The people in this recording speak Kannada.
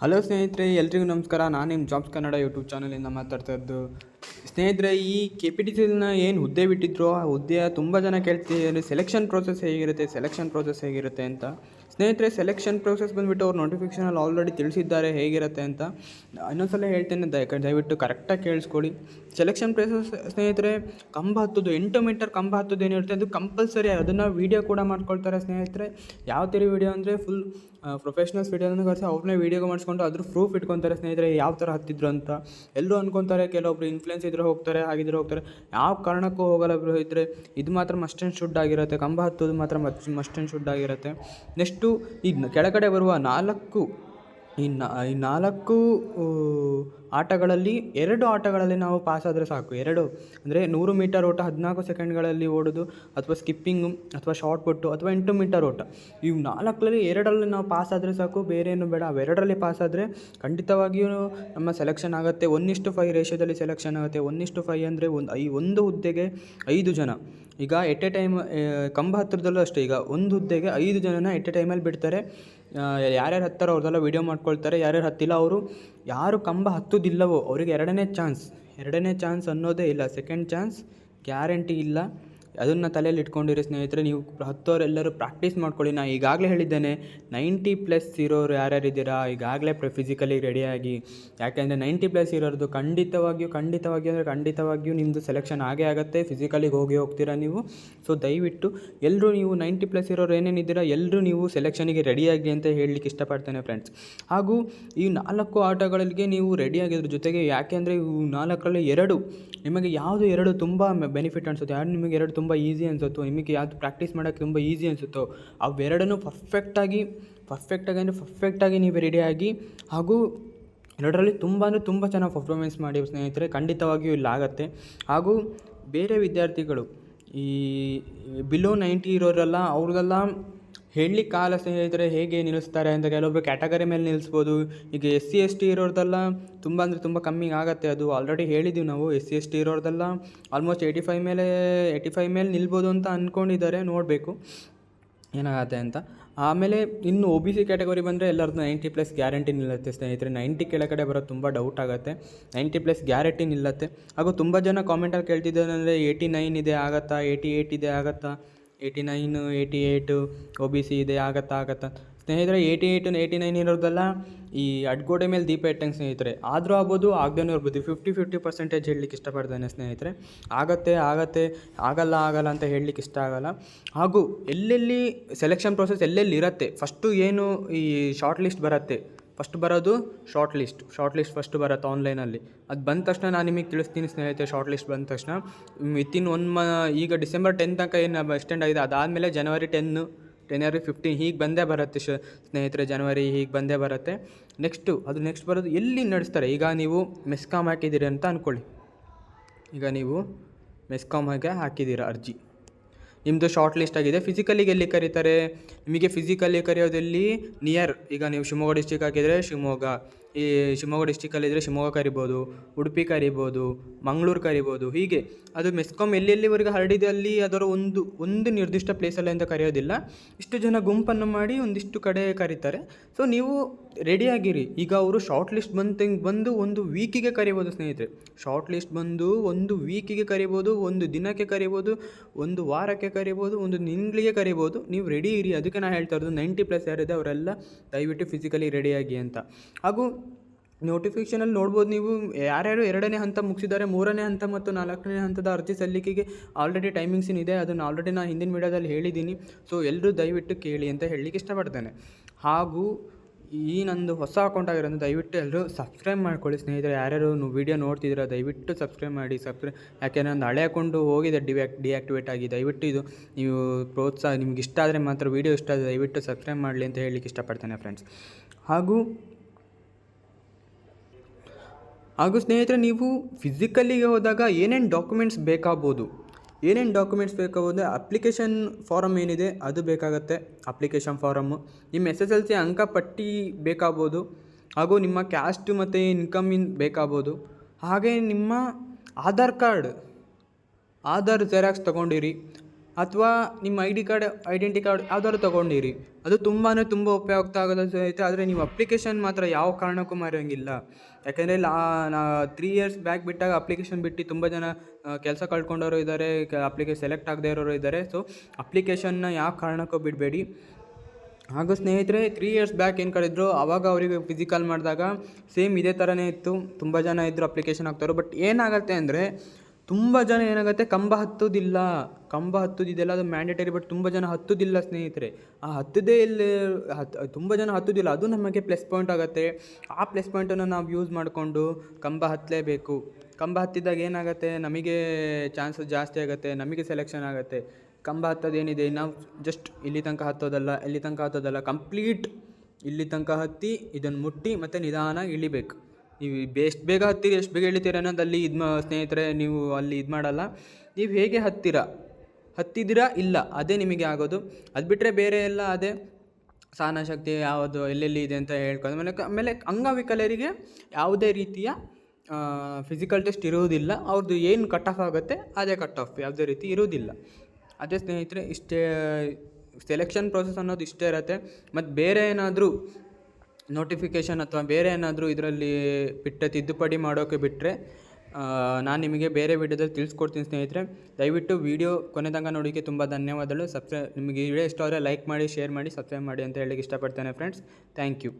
ಹಲೋ ಸ್ನೇಹಿತರೆ, ಎಲ್ರಿಗೂ ನಮಸ್ಕಾರ. ನಾನು ನಿಮ್ಮ ಜಾಬ್ಸ್ ಕನ್ನಡ ಯೂಟ್ಯೂಬ್ ಚಾನಲಿಂದ ಮಾತಾಡ್ತಾ ಇದ್ದು. ಸ್ನೇಹಿತರೆ, ಈ KPTCನ ಏನು ಹುದ್ದೆ ಬಿಟ್ಟಿದ್ರು, ಆ ಹುದ್ದೆಯ ತುಂಬ ಜನ ಕೇಳ್ತಿದ್ದಾರೆ ಸೆಲೆಕ್ಷನ್ ಪ್ರೋಸೆಸ್ ಹೇಗಿರುತ್ತೆ ಅಂತ. ಸ್ನೇಹಿತರೆ, ಸೆಲೆಕ್ಷನ್ ಪ್ರೋಸೆಸ್ ಬಂದುಬಿಟ್ಟು ಅವ್ರು ನೋಟಿಫಿಕೇಷನಲ್ಲಿ ಆಲ್ರೆಡಿ ತಿಳಿಸಿದ್ದಾರೆ ಹೇಗಿರುತ್ತೆ ಅಂತ. ಇನ್ನೊಂದ್ಸಲ ಹೇಳ್ತೇನೆ, ದಯವಿಟ್ಟು ಕರೆಕ್ಟಾಗಿ ಕೇಳಿಸ್ಕೊಳ್ಳಿ. ಸೆಲೆಕ್ಷನ್ ಪ್ರೋಸೆಸ್ ಸ್ನೇಹಿತರೆ, ಕಂಬ ಹತ್ತೋದು 8 ಮೀಟರ್ ಕಂಬ ಹತ್ತೋದು ಏನಿರುತ್ತೆ ಅದು ಕಂಪಲ್ಸರಿ. ಅದನ್ನು ವೀಡಿಯೋ ಕೂಡ ಮಾಡ್ಕೊಳ್ತಾರೆ ಸ್ನೇಹಿತರೆ. ಯಾವ ಥರ ವೀಡಿಯೋ ಅಂದರೆ ಫುಲ್ ಪ್ರೊಫೆಷ್ನಲ್ಸ್ ವೀಡಿಯೋನ ಕಳಿಸಿ ಅವ್ರನ್ನೇ ವೀಡಿಯೋಗೆ ಮಾಡಿಸ್ಕೊಂಡು ಅದ್ರ ಪ್ರೂಫ್ ಇಟ್ಕೊತಾರೆ ಸ್ನೇಹಿತರೆ, ಯಾವ ಥರ ಹತ್ತಿದ್ರು ಅಂತ. ಎಲ್ಲರೂ ಅನ್ಕೊತಾರೆ, ಕೆಲವೊಬ್ರು ಇನ್ಫ್ಲುಯೆನ್ಸ್ ಇದ್ರೆ ಹೋಗ್ತಾರೆ, ಹಾಗಿದ್ರೆ ಹೋಗ್ತಾರೆ. ಯಾವ ಕಾರಣಕ್ಕೂ ಹೋಗಲ್ಲ ಬ್ರೋ. ಇದ್ದರೆ ಇದು ಮಾತ್ರ ಮಸ್ಟ್ ಆ್ಯಂಡ್ ಶುಡ್ ಆಗಿರುತ್ತೆ. ಕಂಬ ಹತ್ತೋದು ಮಾತ್ರ ಮಸ್ಟ್ ಆ್ಯಂಡ್ ಶುಡ್ ಆಗಿರುತ್ತೆ. ನೆಕ್ಸ್ಟು ಈಗ ಕೆಳಗಡೆ ಬರುವ ನಾಲ್ಕು ಆಟಗಳಲ್ಲಿ 2 ಆಟಗಳಲ್ಲಿ ನಾವು ಪಾಸ್ ಆದರೆ ಸಾಕು. 2 ಅಂದರೆ 100 ಮೀಟರ್ ಓಟ 14 ಸೆಕೆಂಡ್ಗಳಲ್ಲಿ ಓಡೋದು, ಅಥವಾ ಸ್ಕಿಪ್ಪಿಂಗು, ಅಥವಾ ಶಾರ್ಟ್ ಪುಟ್ಟು, ಅಥವಾ 8 ಮೀಟರ್ ಓಟ. ಇವು 4ರಲ್ಲಿ 2ರಲ್ಲಿ ನಾವು ಪಾಸ್ ಆದರೆ ಸಾಕು, ಬೇರೆ ಏನು ಬೇಡ. ಅವೆರಡರಲ್ಲಿ ಪಾಸ್ ಆದರೆ ಖಂಡಿತವಾಗಿಯೂ ನಮ್ಮ ಸೆಲೆಕ್ಷನ್ ಆಗುತ್ತೆ. 1:5 ರೇಷಿಯೋದಲ್ಲಿ ಸೆಲೆಕ್ಷನ್ ಆಗುತ್ತೆ. 1:5 ಅಂದರೆ ಒಂದು ಹುದ್ದೆಗೆ 5 ಜನ. ಈಗ ಎಟ್ ಎ ಟೈಮ್ ಕಂಬ ಹತ್ತಿರದಲ್ಲೂ ಅಷ್ಟೇ. ಈಗ ಒಂದು ಹುದ್ದೆಗೆ 5 ಜನನ ಎಟ್ ಎ ಟೈಮಲ್ಲಿ ಬಿಡ್ತಾರೆ. ಯಾರ್ಯಾರು ಹತ್ತಾರೋ ಅವ್ರದ್ದೆಲ್ಲ ವೀಡಿಯೋ ಮಾಡ್ಕೊಳ್ತಾರೆ. ಯಾರ್ಯಾರು ಹತ್ತಿಲ್ಲ ಅವರು, ಯಾರು ಕಂಬ ಹತ್ತೋದಿಲ್ಲವೋ ಅವರಿಗೆ ಎರಡನೇ ಚಾನ್ಸ್ ಅನ್ನೋದೇ ಇಲ್ಲ. ಸೆಕೆಂಡ್ ಚಾನ್ಸ್ ಗ್ಯಾರಂಟಿ ಇಲ್ಲ. ಅದನ್ನು ತಲೆಯಲ್ಲಿ ಇಟ್ಕೊಂಡಿರಿ ಸ್ನೇಹಿತರೆ. ನೀವು ಹತ್ತೋರೆಲ್ಲರೂ ಪ್ರಾಕ್ಟೀಸ್ ಮಾಡ್ಕೊಳ್ಳಿ. ನಾನು ಈಗಾಗಲೇ ಹೇಳಿದ್ದೇನೆ, 90+ ಇರೋರು ಯಾರ್ಯಾರಿದ್ದೀರಾ ಈಗಾಗಲೇ ಫಿಸಿಕಲಿ ರೆಡಿಯಾಗಿ. ಯಾಕೆಂದರೆ 90+ ಇರೋದು ಖಂಡಿತವಾಗಿಯೂ ನಿಮ್ಮದು ಸೆಲೆಕ್ಷನ್ ಆಗೇ ಆಗುತ್ತೆ. ಫಿಸಿಕಲಿಗೆ ಹೋಗ್ತೀರಾ ನೀವು. ಸೊ ದಯವಿಟ್ಟು ಎಲ್ಲರೂ ನೀವು 90+ ಇರೋರು ಏನೇನಿದ್ದೀರಾ ಎಲ್ಲರೂ ನೀವು ಸೆಲೆಕ್ಷನಿಗೆ ರೆಡಿಯಾಗಿ ಅಂತ ಹೇಳಲಿಕ್ಕೆ ಇಷ್ಟಪಡ್ತೇನೆ ಫ್ರೆಂಡ್ಸ್. ಹಾಗೂ ಈ 4 ಆಟಗಳಿಗೆ ನೀವು ರೆಡಿಯಾಗಿದ್ರ ಜೊತೆಗೆ, ಯಾಕೆಂದರೆ ಇವು 4ರಲ್ಲಿ 2 ನಿಮಗೆ ಯಾವುದು 2 ತುಂಬ ಬೆನಿಫಿಟ್ ಅನಿಸುತ್ತೆ, ಯಾರು ನಿಮಗೆ 2 ತುಂಬ ಈಸಿ ಅನಿಸುತ್ತೋ, ನಿಮಗೆ ಯಾವುದು ಪ್ರಾಕ್ಟೀಸ್ ಮಾಡೋಕ್ಕೆ ತುಂಬ ಈಸಿ ಅನಿಸುತ್ತೋ ಅವೆರಡನ್ನೂ ಪರ್ಫೆಕ್ಟಾಗಿ ನೀವು ರೆಡಿಯಾಗಿ, ಹಾಗೂ 2ರಲ್ಲಿ ತುಂಬ ಚೆನ್ನಾಗಿ ಪರ್ಫಾರ್ಮೆನ್ಸ್ ಮಾಡಿ ಸ್ನೇಹಿತರೆ. ಖಂಡಿತವಾಗಿಯೂ ಇಲ್ಲಾಗತ್ತೆ. ಹಾಗೂ ಬೇರೆ ವಿದ್ಯಾರ್ಥಿಗಳು ಈ ಬಿಲೋ 90 ಇರೋರೆಲ್ಲ ಅವ್ರಿಗೆಲ್ಲ ಹೇಳಲಿಕ್ಕಾಗಲ್ಲ ಸ್ನೇಹಿತರೆ ಹೇಗೆ ನಿಲ್ಲಿಸ್ತಾರೆ ಅಂತ. ಕೆಲವೊಬ್ಬರು ಕ್ಯಾಟಗರಿ ಮೇಲೆ ನಿಲ್ಲಿಸ್ಬೋದು. ಈಗ SC/ST ಇರೋರ್ದೆಲ್ಲ ತುಂಬ ಕಮ್ಮಿ ಆಗುತ್ತೆ. ಅದು ಆಲ್ರೆಡಿ ಹೇಳಿದ್ದೀವಿ ನಾವು. SC/ST ಇರೋರ್ದೆಲ್ಲ ಆಲ್ಮೋಸ್ಟ್ 85 ಮೇಲೆ ನಿಲ್ಬೋದು ಅಂತ ಅಂದ್ಕೊಂಡಿದ್ದಾರೆ. ನೋಡಬೇಕು ಏನಾಗತ್ತೆ ಅಂತ. ಆಮೇಲೆ ಇನ್ನು OBC ಕ್ಯಾಟಗರಿ ಬಂದರೆ ಎಲ್ಲರದ್ದು 90+ ಗ್ಯಾರಂಟಿ ನಿಲ್ಲುತ್ತೆ ಸ್ನೇಹಿತರೆ. 90 ಕೆಳಗಡೆ ಬರೋದು ತುಂಬ ಡೌಟ್ ಆಗುತ್ತೆ. 90+ ಗ್ಯಾರಂಟಿ ನಿಲ್ಲುತ್ತೆ. ಹಾಗೂ ತುಂಬ ಜನ ಕಾಮೆಂಟಲ್ಲಿ ಕೇಳ್ತಿದ್ದಾರೆ ಅಂದರೆ 89 ಇದೆ ಆಗುತ್ತಾ, 88 ಇದೆ ಆಗುತ್ತಾ, 89, 88 OBC ಇದೆ ಆಗುತ್ತಾ ಸ್ನೇಹಿತರೆ. 88, 89 ಇರೋದೆಲ್ಲ ಈ ಅಡ್ಗೋಡೆ ಮೇಲೆ ದೀಪ ಇಟ್ಟಂಗೆ ಸ್ನೇಹಿತರೆ. ಆದರೂ ಆಗ್ಬೋದು, ಆಗದೇನೂ ಇರ್ಬೋದು. 50% ಹೇಳಲಿಕ್ಕೆ ಇಷ್ಟಪಡ್ತೇನೆ ಸ್ನೇಹಿತರೆ. ಆಗಲ್ಲ ಅಂತ ಹೇಳಲಿಕ್ಕೆ ಇಷ್ಟ ಆಗಲ್ಲ. ಹಾಗೂ ಎಲ್ಲೆಲ್ಲಿ ಸೆಲೆಕ್ಷನ್ ಪ್ರೋಸೆಸ್ ಎಲ್ಲೆಲ್ಲಿ ಇರುತ್ತೆ, ಫಸ್ಟು ಏನು ಈ ಶಾರ್ಟ್ ಲಿಸ್ಟ್ ಬರುತ್ತೆ. ಫಸ್ಟ್ ಬರೋದು ಶಾರ್ಟ್ ಲಿಸ್ಟ್ ಫಸ್ಟ್ ಬರುತ್ತೆ ಆನ್ಲೈನಲ್ಲಿ. ಅದು ಬಂದ ತಕ್ಷಣ ನಾನು ನಿಮಗೆ ತಿಳಿಸ್ತೀನಿ ಸ್ನೇಹಿತರೆ. ಶಾರ್ಟ್ ಲಿಸ್ಟ್ ಬಂದ ತಕ್ಷಣ ವಿತಿನ್ ಈಗ ಡಿಸೆಂಬರ್ 10 ತನಕ ಏನು ಎಕ್ಸ್ಟೆಂಡ್ ಆಗಿದೆ. ಅದಾದಮೇಲೆ ಜನವರಿ 10, ಜನವರಿ 15 ಹೀಗೆ ಬಂದೇ ಬರುತ್ತೆ ಸ್ನೇಹಿತರೆ. ಜನವರಿ ಹೀಗೆ ಬಂದೇ ಬರುತ್ತೆ. ನೆಕ್ಸ್ಟ್ ಬರೋದು ಎಲ್ಲಿ ನಡೆಸ್ತಾರೆ. ಈಗ ನೀವು ಮೆಸ್ಕಾಮ್ ಹಾಕಿದ್ದೀರಿ ಅಂತ ಅಂದ್ಕೊಳ್ಳಿ. ಈಗ ನೀವು ಮೆಸ್ಕಾಮ್ಗೆ ಹಾಕಿದ್ದೀರಾ ಅರ್ಜಿ, ನಿಮ್ಮದು ಶಾರ್ಟ್ ಲಿಸ್ಟ್ ಆಗಿದೆ. ಫಿಸಿಕಲಿಗೆ ಎಲ್ಲಿ ಕರೀತಾರೆ ನಿಮಗೆ? ಫಿಸಿಕಲಿ ಕರೆಯೋದಲ್ಲಿ ನಿಯರ್. ಈಗ ನೀವು ಶಿವಮೊಗ್ಗ ಡಿಸ್ಟಿಕ್ ಹಾಕಿದರೆ ಶಿವಮೊಗ್ಗ, ಈ ಶಿವಮೊಗ್ಗ ಡಿಸ್ಟಿಕಲ್ಲಿದ್ದರೆ ಶಿವಮೊಗ್ಗ ಕರಿಬೋದು, ಉಡುಪಿ ಕರಿಬೋದು, ಮಂಗಳೂರು ಕರಿಬೋದು. ಹೀಗೆ ಅದು ಮೆಸ್ಕಾಮ್ ಎಲ್ಲೆಲ್ಲಿವರೆಗೆ ಹರಡಿದೆ ಅಲ್ಲಿ ಅದರ ಒಂದು ನಿರ್ದಿಷ್ಟ ಪ್ಲೇಸಲ್ಲಿ ಅಂತ ಕರೆಯೋದಿಲ್ಲ. ಇಷ್ಟು ಜನ ಗುಂಪನ್ನು ಮಾಡಿ ಒಂದಿಷ್ಟು ಕಡೆ ಕರೀತಾರೆ. ಸೊ ನೀವು ರೆಡಿಯಾಗಿರಿ. ಈಗ ಅವರು ಶಾರ್ಟ್ ಲಿಸ್ಟ್ ಬಂದು ಒಂದು ವೀಕಿಗೆ ಕರಿಬೋದು ಸ್ನೇಹಿತರೆ. ಶಾರ್ಟ್ ಲಿಸ್ಟ್ ಬಂದು ಒಂದು ವೀಕಿಗೆ ಕರಿಬೋದು, ಒಂದು ದಿನಕ್ಕೆ ಕರಿಬೋದು, ಒಂದು ವಾರಕ್ಕೆ ಕರಿಬೋದು, ಒಂದು ತಿಂಗಳಿಗೆ ಕರಿಬೋದು. ನೀವು ರೆಡಿ ಇರಿ. ಅದಕ್ಕೆ ನಾನು ಹೇಳ್ತಾ ಇರೋದು 90+ ಯಾರಿದೆ ಅವರೆಲ್ಲ ದಯವಿಟ್ಟು ಫಿಸಿಕಲಿ ರೆಡಿಯಾಗಿ ಅಂತ. ಹಾಗೂ ನೋಟಿಫಿಕೇಷನಲ್ಲಿ ನೋಡ್ಬೋದು ನೀವು, ಯಾರ್ಯಾರು 2ನೇ ಹಂತ ಮುಗಿಸಿದ್ದಾರೆ, 3ನೇ ಹಂತ ಮತ್ತು 4ನೇ ಹಂತದ ಅರ್ಜಿ ಸಲ್ಲಿಕೆಗೆ ಆಲ್ರೆಡಿ ಟೈಮಿಂಗ್ಸ್ ಇದೆ. ಅದನ್ನು ಆಲ್ರೆಡಿ ನಾನು ಹಿಂದಿನ ವೀಡಿಯೋದಲ್ಲಿ ಹೇಳಿದ್ದೀನಿ. ಸೊ ಎಲ್ಲರೂ ದಯವಿಟ್ಟು ಕೇಳಿ ಅಂತ ಹೇಳಲಿಕ್ಕೆ ಇಷ್ಟಪಡ್ತೇನೆ. ಹಾಗೂ ಈ ನಂದು ಹೊಸ ಅಕೌಂಟ್ ಆಗಿರೋದು ದಯವಿಟ್ಟು ಎಲ್ಲರೂ ಸಬ್ಸ್ಕ್ರೈಬ್ ಮಾಡ್ಕೊಳ್ಳಿ ಸ್ನೇಹಿತರೆ. ಯಾರ್ಯಾರು ವೀಡಿಯೋ ನೋಡ್ತಿದ್ದೀರಾ ದಯವಿಟ್ಟು ಸಬ್ಸ್ಕ್ರೈಬ್ ಮಾಡಿ. ಯಾಕೆಂದರೆ ನಂದು ಹಳೆ ಅಕೌಂಟು ಹೋಗಿದೆ, ಡಿಆಕ್ಟಿವೇಟ್ ಆಗಿ. ದಯವಿಟ್ಟು ಇದು ನೀವು ಪ್ರೋತ್ಸಾಹ, ನಿಮ್ಗೆ ಇಷ್ಟ ಆದರೆ ಮಾತ್ರ, ವೀಡಿಯೋ ಇಷ್ಟ ಆದರೆ ದಯವಿಟ್ಟು ಸಬ್ಸ್ಕ್ರೈಬ್ ಮಾಡಲಿ ಅಂತ ಹೇಳಲಿಕ್ಕೆ ಇಷ್ಟಪಡ್ತೇನೆ ಫ್ರೆಂಡ್ಸ್. ಹಾಗೂ ಸ್ನೇಹಿತರೆ, ನೀವು ಫಿಸಿಕಲ್ಲಿಗೆ ಹೋದಾಗ ಏನೇನು ಡಾಕ್ಯುಮೆಂಟ್ಸ್ ಬೇಕಾಗ್ಬೋದು ಅಪ್ಲಿಕೇಶನ್ ಫಾರಮ್ ಏನಿದೆ ಅದು ಬೇಕಾಗುತ್ತೆ. ಅಪ್ಲಿಕೇಶನ್ ಫಾರಮ್ಮು, ನಿಮ್ಮ SSLC ಅಂಕಪಟ್ಟಿ ಬೇಕಾಗ್ಬೋದು. ಹಾಗೂ ನಿಮ್ಮ ಕ್ಯಾಸ್ಟ್ ಮತ್ತು ಇನ್ಕಮಿನ್ ಬೇಕಾಗ್ಬೋದು. ಹಾಗೆ ನಿಮ್ಮ ಆಧಾರ್ ಜೆರಾಕ್ಸ್ ತೊಗೊಂಡಿರಿ. ಅಥವಾ ನಿಮ್ಮ ಐಡೆಂಟಿ ಕಾರ್ಡ್ ಯಾವ್ದಾದ್ರು ತೊಗೊಂಡಿರಿ, ಅದು ತುಂಬ ಉಪಯುಕ್ತ ಆಗೋದು ಐತೆ. ಆದರೆ ನೀವು ಅಪ್ಲಿಕೇಶನ್ ಮಾತ್ರ ಯಾವ ಕಾರಣಕ್ಕೂ ಮರೆಯೋಂಗಿಲ್ಲ. ಯಾಕೆಂದರೆ ನಾ 3 ಇಯರ್ಸ್ ಬ್ಯಾಕ್ ಬಿಟ್ಟಾಗ ಅಪ್ಲಿಕೇಶನ್ ಬಿಟ್ಟು ತುಂಬ ಜನ ಕೆಲಸ ಕಳ್ಕೊಂಡವರು ಇದ್ದಾರೆ, ಸೆಲೆಕ್ಟ್ ಆಗದೇ ಇರೋರು ಇದ್ದಾರೆ. ಸೊ ಅಪ್ಲಿಕೇಶನ್ನ ಯಾವ ಕಾರಣಕ್ಕೂ ಬಿಡಬೇಡಿ. ಹಾಗೂ ಸ್ನೇಹಿತರೆ, 3 ಇಯರ್ಸ್ ಬ್ಯಾಕ್ ಏನು ಕಳಿದ್ರು, ಆವಾಗ ಅವರಿಗೆ ಫಿಸಿಕಲ್ ಮಾಡಿದಾಗ ಸೇಮ್ ಇದೇ ಥರನೇ ಇತ್ತು. ತುಂಬ ಜನ ಇದ್ದರು ಅಪ್ಲಿಕೇಶನ್ ಹಾಕ್ತಾರೋ. ಬಟ್ ಏನಾಗುತ್ತೆ ಅಂದರೆ, ತುಂಬ ಜನ ಏನಾಗುತ್ತೆ, ಕಂಬ ಹತ್ತೋದಿದೆಯಲ್ಲ, ಅದು ಮ್ಯಾಂಡೇಟರಿ. ಬಟ್ ತುಂಬ ಜನ ಹತ್ತೋದಿಲ್ಲ ಸ್ನೇಹಿತರೆ. ಆ ಹತ್ತದೇ ತುಂಬ ಜನ ಹತ್ತೋದಿಲ್ಲ, ಅದು ನಮಗೆ ಪ್ಲಸ್ ಪಾಯಿಂಟ್ ಆಗುತ್ತೆ. ಆ ಪ್ಲಸ್ ಪಾಯಿಂಟನ್ನು ನಾವು ಯೂಸ್ ಮಾಡಿಕೊಂಡು ಕಂಬ ಹತ್ತಲೇಬೇಕು. ಕಂಬ ಹತ್ತಿದಾಗ ಏನಾಗುತ್ತೆ, ನಮಗೆ ಚಾನ್ಸಸ್ ಜಾಸ್ತಿ ಆಗುತ್ತೆ, ನಮಗೆ ಸೆಲೆಕ್ಷನ್ ಆಗುತ್ತೆ. ಕಂಬ ಹತ್ತೋದೇನಿದೆ, ನಾವು ಜಸ್ಟ್ ಇಲ್ಲಿ ತನಕ ಹತ್ತೋದಲ್ಲ, ಕಂಪ್ಲೀಟ್ ಇಲ್ಲಿ ತನಕ ಹತ್ತಿ ಇದನ್ನು ಮುಟ್ಟಿ ಮತ್ತು ನಿಧಾನಾಗಿ ಇಳಿಬೇಕು. ನೀವು ಎಷ್ಟು ಬೇಗ ಹತ್ತೀರಿ, ಎಷ್ಟು ಬೇಗ ಇಳಿತೀರ ಅನ್ನೋದು ಅಲ್ಲಿ ಸ್ನೇಹಿತರೆ, ನೀವು ಅಲ್ಲಿ ಮಾಡಲ್ಲ. ನೀವು ಹೇಗೆ ಹತ್ತಿದ್ದೀರಾ ಇಲ್ಲ, ಅದೇ ನಿಮಗೆ ಆಗೋದು. ಅದು ಬಿಟ್ಟರೆ ಬೇರೆ ಎಲ್ಲ ಅದೇ ಸಹನಶಕ್ತಿ ಯಾವುದು ಎಲ್ಲೆಲ್ಲಿ ಇದೆ ಅಂತ ಹೇಳ್ಕೊಂಡು. ಆಮೇಲೆ ಅಂಗವಿಕಲರಿಗೆ ಯಾವುದೇ ರೀತಿಯ ಫಿಸಿಕಲ್ ಟೆಸ್ಟ್ ಇರುವುದಿಲ್ಲ. ಅವ್ರದ್ದು ಏನು ಕಟ್ ಆಫ್ ಆಗುತ್ತೆ ಅದೇ ಕಟ್ ಆಫ್, ಯಾವುದೇ ರೀತಿ ಇರುವುದಿಲ್ಲ. ಅದೇ ಸ್ನೇಹಿತರೆ, ಇಷ್ಟೇ ಸೆಲೆಕ್ಷನ್ ಪ್ರೋಸೆಸ್ ಅನ್ನೋದು ಇಷ್ಟೇ ಇರುತ್ತೆ. ಮತ್ತು ಬೇರೆ ಏನಾದರೂ ನೋಟಿಫಿಕೇಷನ್ ಅಥವಾ ಬೇರೆ ಏನಾದರೂ ಇದರಲ್ಲಿ ತಿದ್ದುಪಡಿ ಮಾಡೋಕ್ಕೆ ಬಿಟ್ಟರೆ ನಾನು ನಿಮಗೆ ಬೇರೆ ವಿಡಿಯೋದಲ್ಲಿ ತಿಳಿಸ್ಕೊಡ್ತೀನಿ ಸ್ನೇಹಿತರೆ. ದಯವಿಟ್ಟು ವಿಡಿಯೋ ಕೊನೆ ತನಕ ನೋಡೋಕ್ಕೆ ತುಂಬ ಧನ್ಯವಾದಗಳು. ನಿಮಗೆ ಈ ವಿಡಿಯೋ ಇಷ್ಟ ಆದರೆ ಲೈಕ್ ಮಾಡಿ, ಶೇರ್ ಮಾಡಿ, ಸಬ್ಸ್ಕ್ರೈಬ್ ಮಾಡಿ ಅಂತ ಹೇಳಲಿಕ್ಕೆ ಇಷ್ಟಪಡ್ತೇನೆ ಫ್ರೆಂಡ್ಸ್. Thank you.